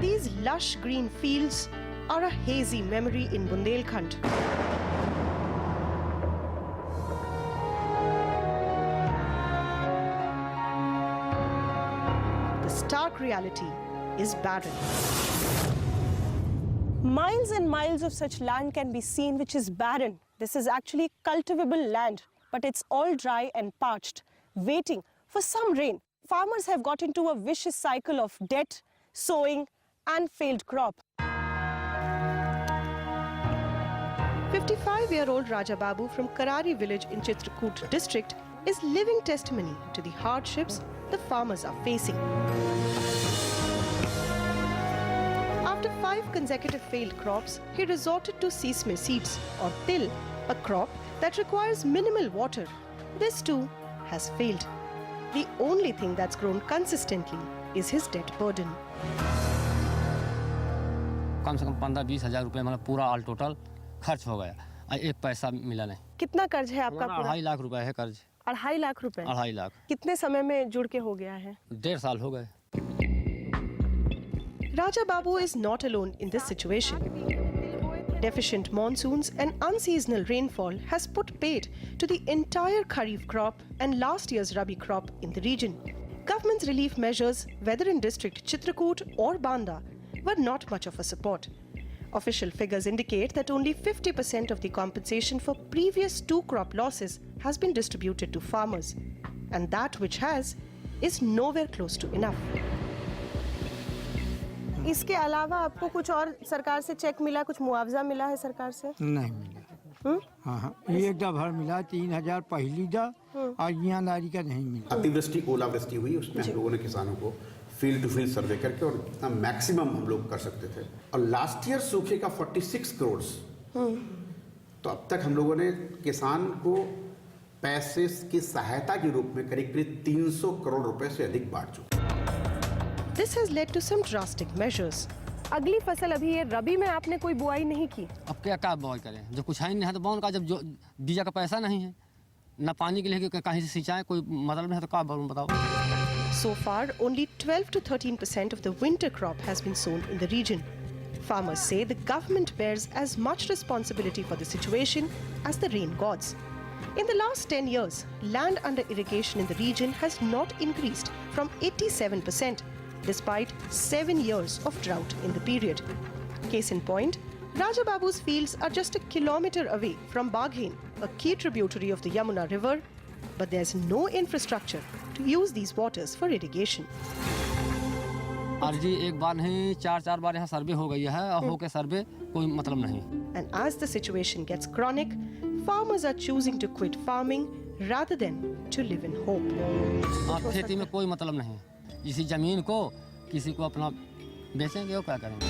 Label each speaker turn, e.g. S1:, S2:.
S1: These lush green fields are a hazy memory in Bundelkhand. The stark reality is barren. Miles and miles of such land can be seen which is barren. This is actually cultivable land, but it's all dry and parched, waiting for some rain. Farmers have got into a vicious cycle of debt, sowing and failed crop. 55-year-old Raja Babu from Karari village in Chitrakoot district is living testimony to the hardships the farmers are facing. After 5 consecutive failed crops, he resorted to sesame seeds or til, a crop that requires minimal water. This too has failed. The only thing that's grown consistently is his debt burden.
S2: कम से कम 15-20 हज़ार रुपए मतलब पूरा all total खर्च हो गया, एक पैसा मिला नहीं।
S1: कितना कर्ज है आपका?
S2: 2.5 लाख रुपए है कर्ज।
S1: 2.5 लाख रुपए?
S2: 2.5 लाख।
S1: कितने समय में जुड़ के हो गया है?
S2: 1.5 साल हो गए।
S1: Raja Babu is not alone in this situation. Deficient monsoons and unseasonal rainfall has put paid to the entire Kharif crop and last year's Rabi crop in the region. Government's relief measures, whether in district Chitrakoot or Banda, were not much of a support. Official figures indicate that only 50% of the compensation for previous 2 crop losses has been distributed to farmers, and that which has is nowhere close to enough. इसके अलावा आपको कुछ और सरकार से check मिला, कुछ मुआवजा मिला है सरकार से?
S3: नहीं मिला। हाँ, एक दफा मिला 3,000 पहली दा और यहाँ नारी का नहीं मिला।
S4: अतिवृष्टि ओलावृष्टि हुई, उसमें हम लोगों ने किसानों को फील्ड टू फील्ड सर्वे करके और कितना मैक्सिमम हम लोग कर सकते थे। और लास्ट ईयर सूखे का 46 करोड़। तो अब तक हम लोगों ने किसान को पैसे की सहायता के रूप में करीब 300 करोड़ रुपए से अधिक बांट चुके।
S1: This has led to some drastic measures. अगली फसल अभी ये रबी में आपने कोई बुआई नहीं की?
S2: अब क्या बुआई करें, जब कुछ है नहीं है तो बौन का, जब जो बीजा का पैसा नहीं है, न पानी के लिए कहीं से सिंचाई, कोई मतलब नहीं है तो क्या बताओ।
S1: So far, only 12 to 13% of the winter crop has been sown in the region. Farmers say the government bears as much responsibility for the situation as the rain gods. In the last 10 years, land under irrigation in the region has not increased from 87%, despite 7 years of drought in the period. Case in point, Raja Babu's fields are just a kilometer away from Baghain, a key tributary of the Yamuna River, but there's no infrastructure to use these waters for irrigation.
S2: अर्जी एक बार नहीं 4 बार यहाँ सर्वे हो गई है और होके सर्वे कोई मतलब नहीं।
S1: And as the situation gets chronic, farmers are choosing to quit farming rather than to live in hope.
S2: अब खेती में कोई मतलब नहीं, इसी जमीन को किसी को अपना बेचेंगे और क्या करेंगे।